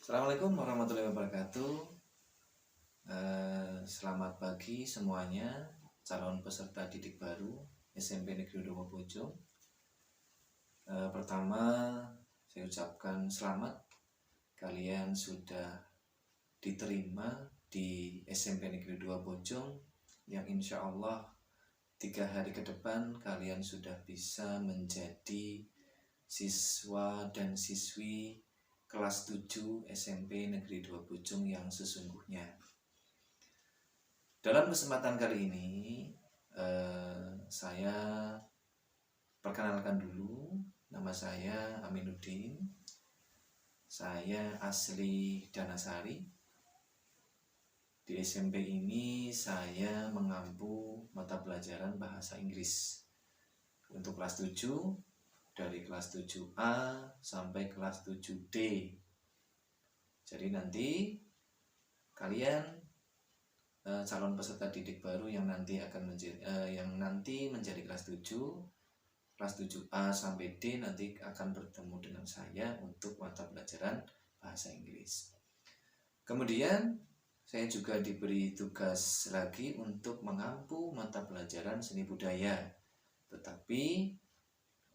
Assalamualaikum warahmatullahi wabarakatuh. Selamat pagi semuanya, calon peserta didik baru SMP Negeri 2 Bojong. Pertama, saya ucapkan selamat, kalian sudah diterima di SMP Negeri 2 Bojong, yang insya Allah 3 hari ke depan kalian sudah bisa menjadi siswa dan siswi kelas 7 SMP Negeri 2 Bojong yang sesungguhnya. Dalam kesempatan kali ini, saya perkenalkan dulu. Nama saya Aminuddin. Saya asli Danasari. Di SMP ini saya mengampu mata pelajaran bahasa Inggris untuk kelas 7, dari kelas 7A sampai kelas 7D. Jadi nanti kalian calon peserta didik baru yang nanti menjadi kelas 7, kelas 7A sampai D nanti akan bertemu dengan saya untuk mata pelajaran bahasa Inggris. Kemudian saya juga diberi tugas lagi untuk mengampu mata pelajaran seni budaya, tetapi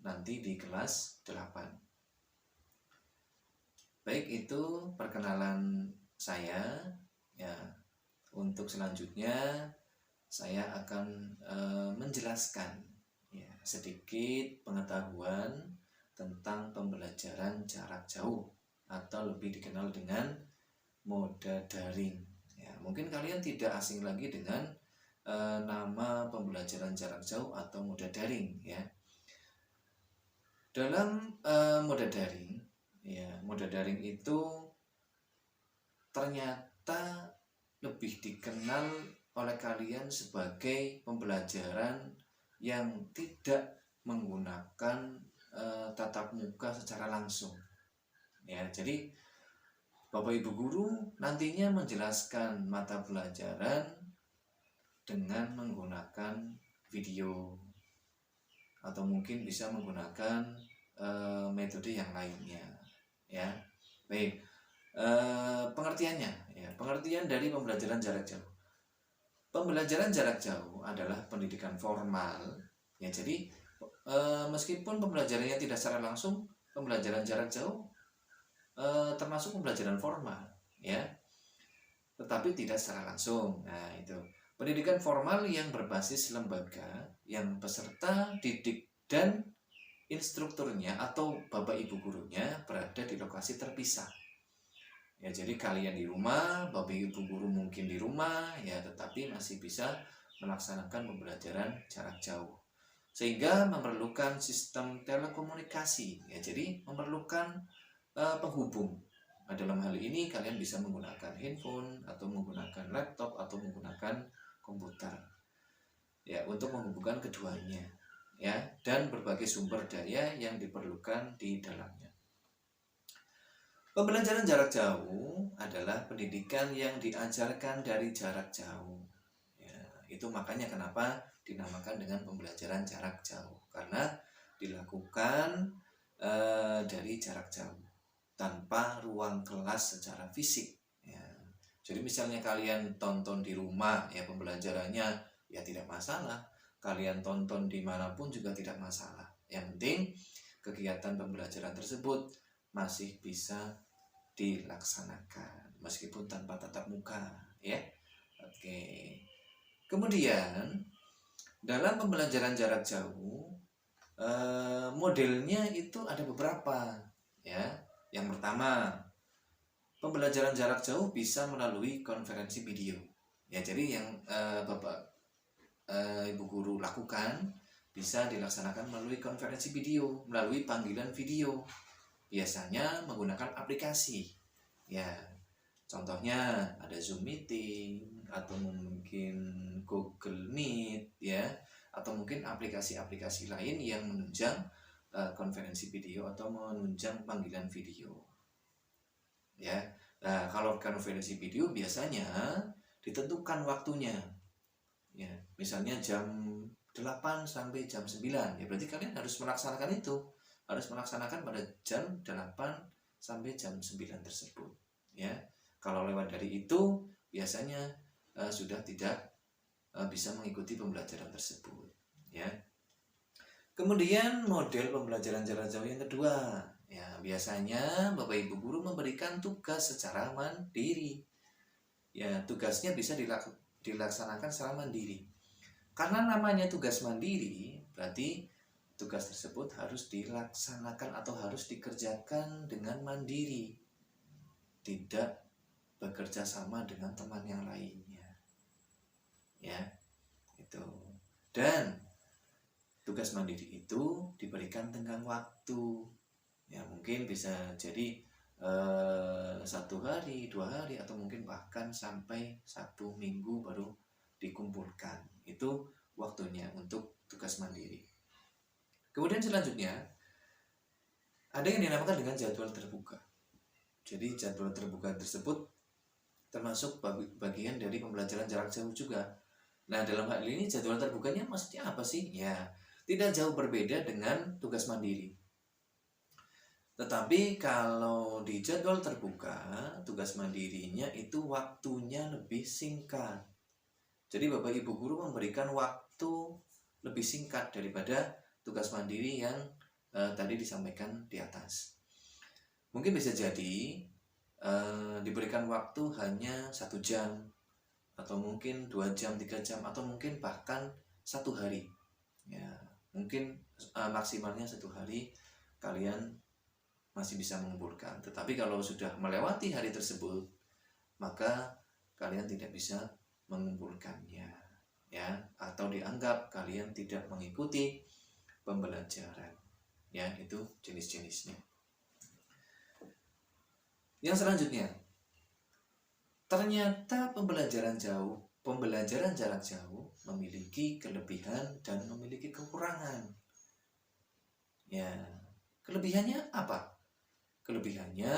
nanti di kelas 8. Baik, itu perkenalan saya ya. Untuk selanjutnya saya akan menjelaskan ya, sedikit pengetahuan tentang pembelajaran jarak jauh atau lebih dikenal dengan moda daring ya. Mungkin kalian tidak asing lagi dengan nama pembelajaran jarak jauh atau moda daring ya. Dalam moda daring itu ternyata lebih dikenal oleh kalian sebagai pembelajaran yang tidak menggunakan tatap muka secara langsung ya. Jadi Bapak Ibu guru nantinya menjelaskan mata pelajaran dengan menggunakan video atau mungkin bisa menggunakan metode yang lainnya ya. Baik, pengertiannya ya, pengertian dari pembelajaran jarak jauh. Pembelajaran jarak jauh adalah pendidikan formal ya. Jadi meskipun pembelajarannya tidak secara langsung, pembelajaran jarak jauh termasuk pembelajaran formal ya, tetapi tidak secara langsung. Nah, itu pendidikan formal yang berbasis lembaga yang peserta didik dan instrukturnya atau bapak ibu gurunya berada di lokasi terpisah ya. Jadi kalian di rumah, bapak ibu guru mungkin di rumah ya, tetapi masih bisa melaksanakan pembelajaran jarak jauh, sehingga memerlukan sistem telekomunikasi ya. Jadi memerlukan penghubung. Nah, dalam hal ini kalian bisa menggunakan handphone atau menggunakan laptop atau menggunakan komputer ya, untuk menghubungkan keduanya ya, dan berbagai sumber daya yang diperlukan di dalamnya. Pembelajaran jarak jauh adalah pendidikan yang diajarkan dari jarak jauh ya. Itu makanya kenapa dinamakan dengan pembelajaran jarak jauh, karena dilakukan dari jarak jauh tanpa ruang kelas secara fisik ya. Jadi misalnya kalian tonton di rumah ya, pembelajarannya ya tidak masalah. Kalian tonton dimanapun juga tidak masalah. Yang penting kegiatan pembelajaran tersebut masih bisa dilaksanakan meskipun tanpa tatap muka ya. Oke. Kemudian dalam pembelajaran jarak jauh modelnya itu ada beberapa ya. Yang pertama, pembelajaran jarak jauh bisa melalui konferensi video ya. Jadi yang Bapak Ibu guru lakukan bisa dilaksanakan melalui konferensi video, melalui panggilan video, biasanya menggunakan aplikasi ya. Contohnya ada Zoom Meeting atau mungkin Google Meet ya, atau mungkin aplikasi-aplikasi lain yang menunjang konferensi video atau menunjang panggilan video ya. Nah, kalau konferensi video biasanya ditentukan waktunya ya, misalnya jam 8 sampai jam 9 ya, berarti kalian harus melaksanakan itu, harus melaksanakan pada jam 8 sampai jam 9 tersebut ya. Kalau lewat dari itu biasanya sudah tidak bisa mengikuti pembelajaran tersebut, ya. Kemudian model pembelajaran jarak jauh yang kedua, ya biasanya Bapak Ibu guru memberikan tugas secara mandiri. Ya, tugasnya bisa dilaksanakan secara mandiri. Karena namanya tugas mandiri, berarti tugas tersebut harus dilaksanakan atau harus dikerjakan dengan mandiri. Tidak bekerja sama dengan teman yang lainnya. Ya, itu. Dan tugas mandiri itu diberikan tenggang waktu. Ya, mungkin bisa jadi 1 hari, 2 hari, atau mungkin bahkan sampai 1 minggu baru dikumpulkan. Itu waktunya untuk tugas mandiri. Kemudian selanjutnya ada yang dinamakan dengan jadwal terbuka. Jadi jadwal terbuka tersebut termasuk bagian dari pembelajaran jarak jauh juga. Nah, dalam hal ini jadwal terbukanya maksudnya apa sih? Ya, tidak jauh berbeda dengan tugas mandiri. Tetapi kalau di jadwal terbuka, tugas mandirinya itu waktunya lebih singkat. Jadi Bapak Ibu guru memberikan waktu lebih singkat daripada tugas mandiri yang tadi disampaikan di atas. Mungkin bisa jadi diberikan waktu hanya 1 jam, atau mungkin 2 jam, 3 jam, atau mungkin bahkan 1 hari. Ya, mungkin maksimalnya 1 hari kalian masih bisa mengumpulkan. Tetapi kalau sudah melewati hari tersebut, maka kalian tidak bisa mengumpulkannya, ya, atau dianggap kalian tidak mengikuti pembelajaran. Ya, itu jenis-jenisnya. Yang selanjutnya, ternyata pembelajaran jarak jauh memiliki kelebihan dan memiliki kekurangan. Ya, kelebihannya apa? Kelebihannya,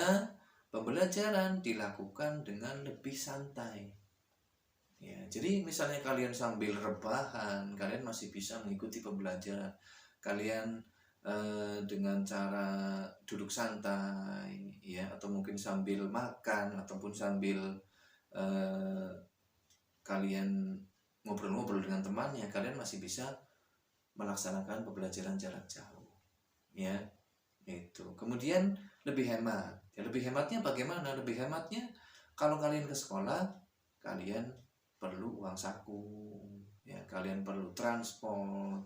pembelajaran dilakukan dengan lebih santai. Ya, jadi misalnya kalian sambil rebahan, kalian masih bisa mengikuti pembelajaran. Kalian dengan cara duduk santai, ya, atau mungkin sambil makan, ataupun sambil kalian ngobrol-ngobrol dengan temannya, kalian masih bisa melaksanakan pembelajaran jarak jauh, ya. Itu. Kemudian lebih hemat. Ya, lebih hematnya bagaimana? Lebih hematnya kalau kalian ke sekolah, kalian perlu uang saku, ya, kalian perlu transport,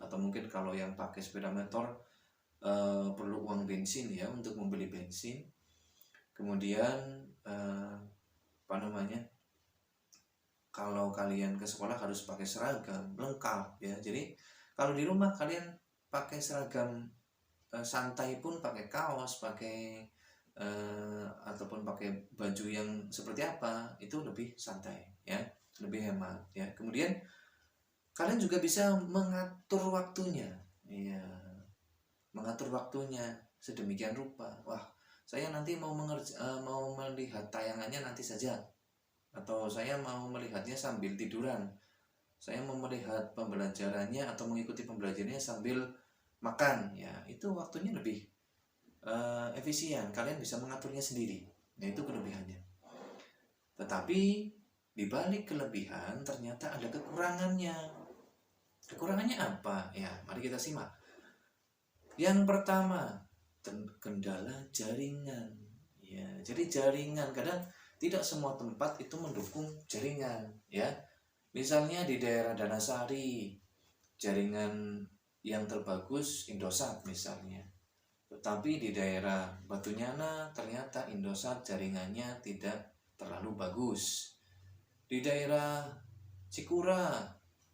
atau mungkin kalau yang pakai sepeda motor perlu uang bensin, ya, untuk membeli bensin. Kemudian kalau kalian ke sekolah harus pakai seragam lengkap, ya. Jadi kalau di rumah kalian pakai seragam santai pun, pakai kaos, pakai ataupun pakai baju yang seperti apa, itu lebih santai, ya, lebih hemat, ya. Kemudian kalian juga bisa mengatur waktunya, ya, mengatur waktunya sedemikian rupa. Wah, saya nanti mau melihat tayangannya nanti saja, atau saya mau melihatnya sambil tiduran, saya mau melihat pembelajarannya atau mengikuti pembelajarannya sambil makan, ya, itu waktunya lebih efisien. Kalian bisa mengaturnya sendiri. Nah, itu kelebihannya. Tetapi di balik kelebihan ternyata ada kekurangannya. Kekurangannya apa? Ya, mari kita simak. Yang pertama, kendala jaringan. Ya, jadi jaringan kadang tidak semua tempat itu mendukung jaringan, ya. Misalnya di daerah Danasari, jaringan yang terbagus Indosat misalnya. Tetapi di daerah Batunyana ternyata Indosat jaringannya tidak terlalu bagus. Di daerah Cikura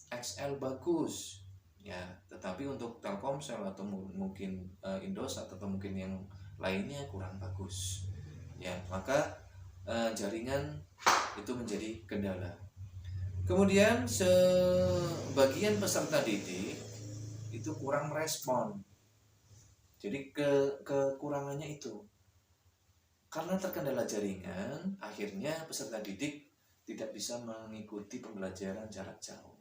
XL bagus, ya, tetapi untuk Telkomsel atau mungkin Indosat atau mungkin yang lainnya kurang bagus, ya. Maka jaringan itu menjadi kendala. Kemudian sebagian peserta didik itu kurang merespon. Jadi kekurangannya itu karena terkendala jaringan, akhirnya peserta didik tidak bisa mengikuti pembelajaran jarak jauh,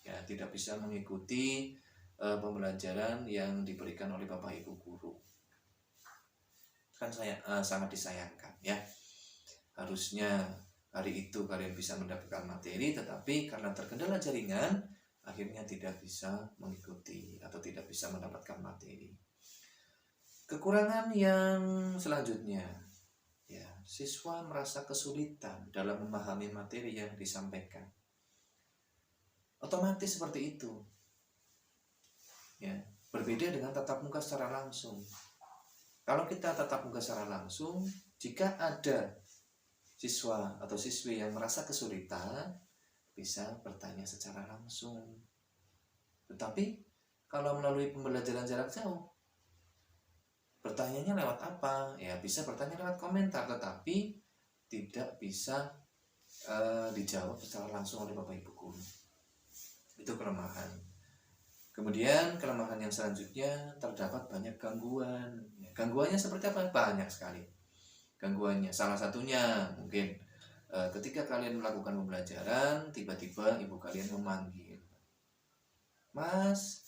ya, tidak bisa mengikuti pembelajaran yang diberikan oleh Bapak Ibu guru. Kan sangat disayangkan, ya. harusnya hari itu kalian bisa mendapatkan materi, tetapi karena terkendala jaringan akhirnya tidak bisa mengikuti atau tidak bisa mendapatkan materi. Kekurangan yang selanjutnya, ya, siswa merasa kesulitan dalam memahami materi yang disampaikan. Otomatis seperti itu, ya, berbeda dengan tatap muka secara langsung. Kalau kita tatap muka secara langsung, jika ada siswa atau siswi yang merasa kesulitan, bisa bertanya secara langsung. Tetapi kalau melalui pembelajaran jarak jauh, bertanyanya lewat apa? Ya, bisa bertanya lewat komentar, tetapi tidak bisa dijawab secara langsung oleh Bapak Ibu guru. Itu kelemahan. Kemudian kelemahan yang selanjutnya, terdapat banyak gangguan. Gangguannya seperti apa? Banyak sekali gangguannya. Salah satunya mungkin ketika kalian melakukan pembelajaran, tiba-tiba ibu kalian memanggil, "Mas,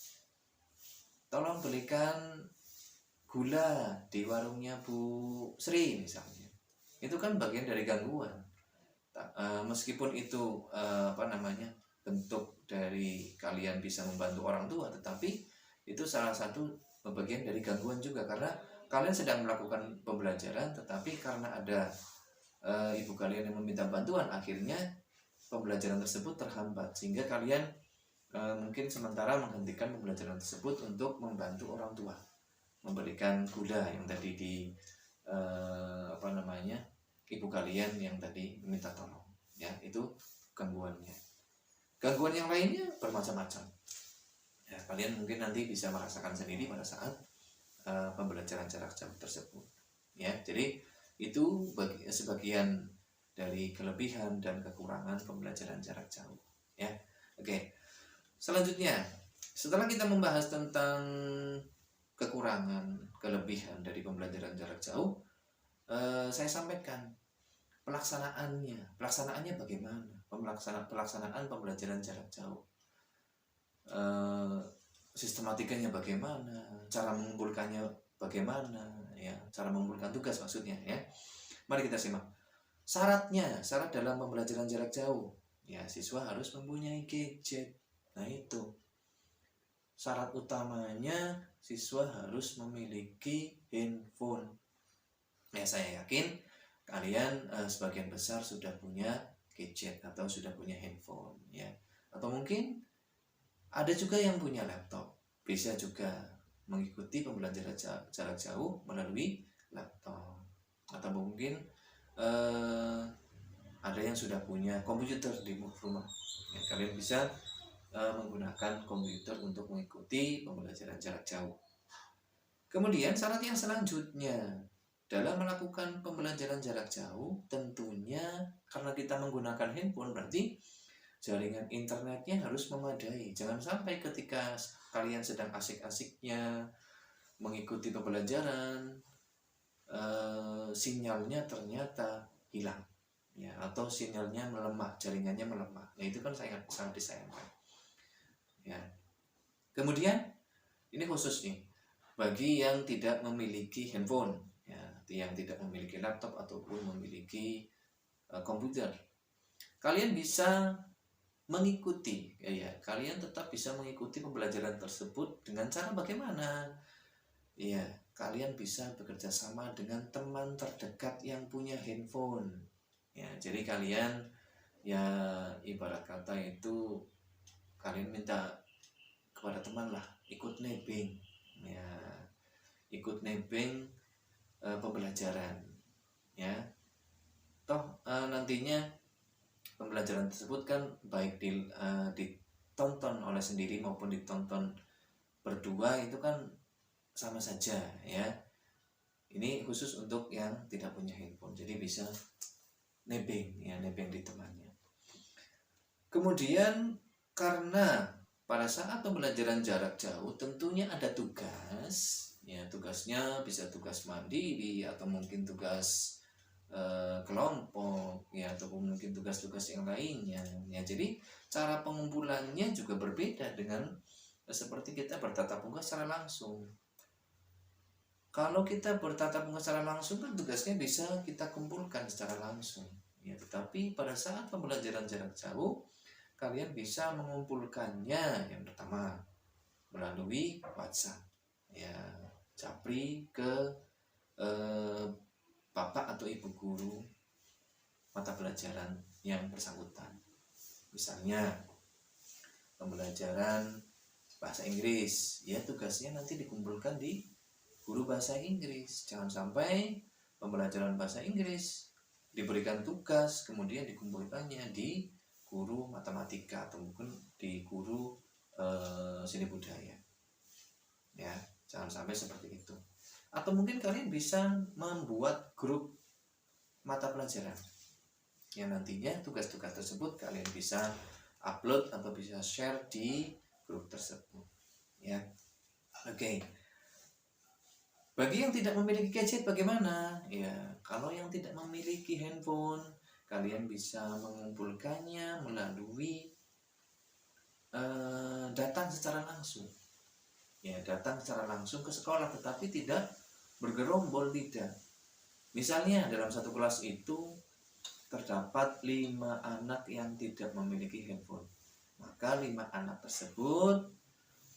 tolong belikan gula di warungnya Bu Sri," misalnya. Itu kan bagian dari gangguan. Meskipun itu bentuk dari kalian bisa membantu orang tua, tetapi itu salah satu bagian dari gangguan juga, karena kalian sedang melakukan pembelajaran, tetapi karena ada ibu kalian yang meminta bantuan, akhirnya pembelajaran tersebut terhambat, sehingga kalian mungkin sementara menghentikan pembelajaran tersebut untuk membantu orang tua memberikan gula yang tadi di ibu kalian yang tadi meminta tolong, ya. Itu gangguannya. Gangguan yang lainnya bermacam-macam, ya, kalian mungkin nanti bisa merasakan sendiri pada saat pembelajaran jarak jauh tersebut, ya. Jadi itu sebagian dari kelebihan dan kekurangan pembelajaran jarak jauh, ya. Oke. Selanjutnya, setelah kita membahas tentang kekurangan, kelebihan dari pembelajaran jarak jauh, saya sampaikan pelaksanaannya bagaimana, pelaksanaan pembelajaran jarak jauh, sistematikanya bagaimana, cara mengumpulkannya bagaimana, ya, cara mengumpulkan tugas maksudnya, ya. Mari kita simak. Syarat dalam pembelajaran jarak jauh, ya, siswa harus mempunyai gadget. Nah, itu syarat utamanya, siswa harus memiliki handphone. Ya, saya yakin kalian sebagian besar sudah punya gadget atau sudah punya handphone, ya. Atau mungkin ada juga yang punya laptop, bisa juga mengikuti pembelajaran jarak jauh melalui laptop. Atau mungkin ada yang sudah punya komputer di rumah, ya, kalian bisa menggunakan komputer untuk mengikuti pembelajaran jarak jauh. Kemudian syarat yang selanjutnya, dalam melakukan pembelajaran jarak jauh, tentunya karena kita menggunakan handphone, berarti jaringan internetnya harus memadai. Jangan sampai ketika kalian sedang asik-asiknya mengikuti pembelajaran, sinyalnya ternyata hilang, ya, atau sinyalnya melemah, jaringannya melemah. Nah, itu kan sangat disayangkan, ya. Kemudian ini khusus nih bagi yang tidak memiliki handphone, ya, yang tidak memiliki laptop ataupun memiliki komputer. Kalian bisa mengikuti, ya, kalian tetap bisa mengikuti pembelajaran tersebut dengan cara bagaimana? Ya, kalian bisa bekerja sama dengan teman terdekat yang punya handphone, ya. Jadi kalian, ya, ibarat kata itu kalian minta kepada teman lah, ikut nebeng, ya, ikut nebeng pembelajaran, ya. Toh nantinya pembelajaran tersebut kan baik ditonton oleh sendiri maupun ditonton berdua, itu kan sama saja, ya. Ini khusus untuk yang tidak punya handphone, jadi bisa nebeng, ya, nebeng di temannya. Kemudian karena pada saat pembelajaran jarak jauh tentunya ada tugas, ya, tugasnya bisa tugas mandiri atau mungkin tugas kelompok, ya, ataupun mungkin tugas-tugas yang lainnya, ya. Jadi cara pengumpulannya juga berbeda dengan seperti kita bertatap muka secara langsung. Kalau kita bertatap muka secara langsung kan tugasnya bisa kita kumpulkan secara langsung. Ya, tetapi pada saat pembelajaran jarak jauh, kalian bisa mengumpulkannya yang pertama melalui WhatsApp. Ya, japri ke bapak atau ibu guru mata pelajaran yang bersangkutan. Misalnya pembelajaran bahasa Inggris, ya tugasnya nanti dikumpulkan di guru bahasa Inggris. Jangan sampai pembelajaran bahasa Inggris diberikan tugas kemudian dikumpulkannya di guru matematika atau mungkin di guru seni budaya. Ya, jangan sampai seperti itu. Atau mungkin kalian bisa membuat grup mata pelajaran yang nantinya tugas-tugas tersebut kalian bisa upload atau bisa share di grup tersebut. Ya, oke. Bagi yang tidak memiliki gadget bagaimana? Ya, kalau yang tidak memiliki handphone, kalian bisa mengumpulkannya melalui datang secara langsung. Ya, datang secara langsung ke sekolah, tetapi tidak bergerombol, tidak. Misalnya dalam satu kelas itu terdapat 5 anak yang tidak memiliki handphone. Maka 5 anak tersebut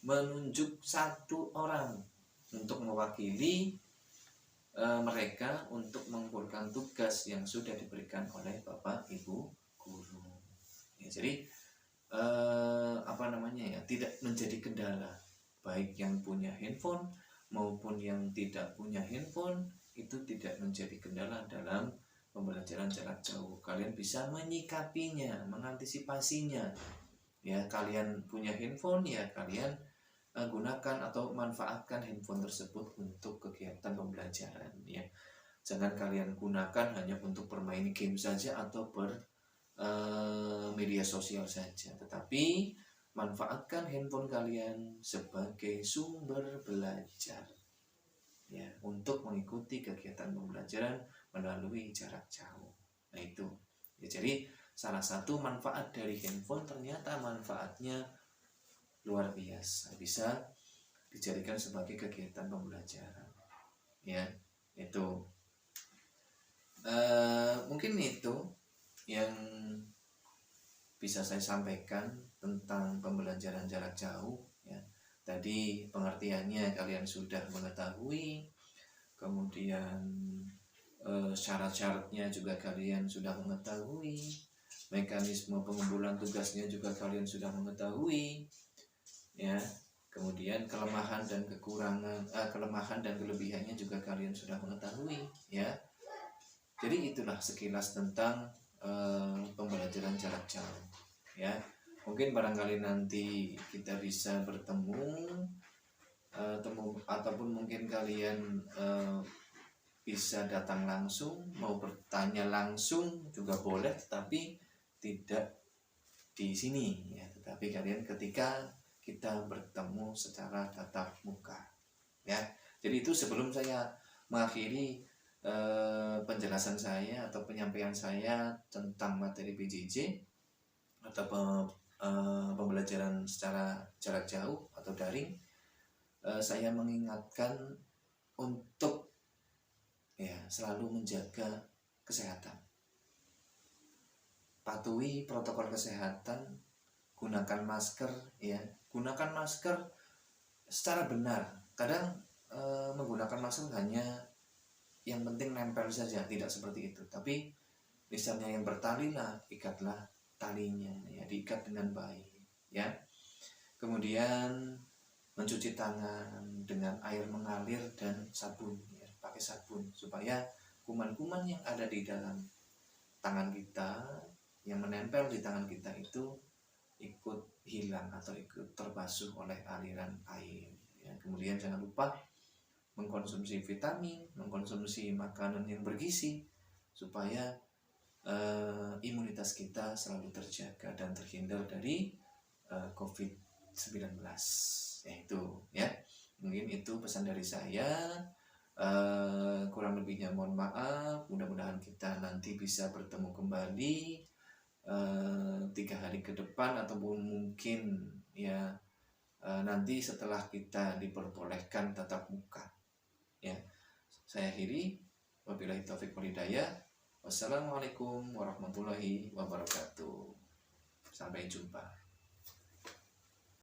menunjuk 1 orang untuk mewakili mereka untuk mengumpulkan tugas yang sudah diberikan oleh Bapak Ibu guru. Ya, jadi tidak menjadi kendala, baik yang punya handphone maupun yang tidak punya handphone itu tidak menjadi kendala dalam pembelajaran jarak jauh. Kalian bisa menyikapinya, mengantisipasinya. Ya, kalian punya handphone, ya kalian gunakan atau manfaatkan handphone tersebut untuk kegiatan pembelajaran. Ya, jangan kalian gunakan hanya untuk bermain game saja atau media sosial saja, tetapi manfaatkan handphone kalian sebagai sumber belajar, ya, untuk mengikuti kegiatan pembelajaran melalui jarak jauh. Nah itu ya, jadi salah satu manfaat dari handphone ternyata manfaatnya luar biasa, bisa dijadikan sebagai kegiatan pembelajaran. Ya, itu mungkin itu yang bisa saya sampaikan tentang pembelajaran jarak jauh. Ya, tadi pengertiannya kalian sudah mengetahui, kemudian syarat-syaratnya juga kalian sudah mengetahui, mekanisme pengumpulan tugasnya juga kalian sudah mengetahui, ya. Kemudian kelemahan dan kelebihannya juga kalian sudah mengetahui, ya. Jadi itulah sekilas tentang pembelajaran jarak jauh, ya. Mungkin barangkali nanti kita bisa bertemu ataupun mungkin kalian bisa datang langsung, mau bertanya langsung juga boleh, tetapi tidak di sini, ya. Tetapi kalian ketika kita bertemu secara tatap muka, ya. Jadi itu sebelum saya mengakhiri penjelasan saya atau penyampaian saya tentang materi PJJ atau pembelajaran secara jarak jauh atau daring, saya mengingatkan untuk selalu menjaga kesehatan, patuhi protokol kesehatan, gunakan masker, ya, gunakan masker secara benar. Kadang menggunakan masker hanya yang penting nempel saja, tidak seperti itu. Tapi misalnya yang bertali lah, ikatlah talinya, ya, diikat dengan baik, ya. Kemudian mencuci tangan dengan air mengalir dan sabun, ya, pakai sabun supaya kuman-kuman yang ada di dalam tangan kita, yang menempel di tangan kita itu ikut hilang atau ikut terbasuh oleh aliran air, ya. Kemudian jangan lupa mengkonsumsi vitamin, mengkonsumsi makanan yang bergizi supaya imunitas kita selalu terjaga dan terhindar dari COVID-19. Itu, ya. Mungkin itu pesan dari saya. Kurang lebihnya mohon maaf. Mudah-mudahan kita nanti bisa bertemu kembali 3 hari ke depan ataupun mungkin ya nanti setelah kita diperbolehkan tatap muka, ya. Saya akhiri, wabillahi taufik wal hidayah. Wassalamualaikum warahmatullahi wabarakatuh. Sampai jumpa.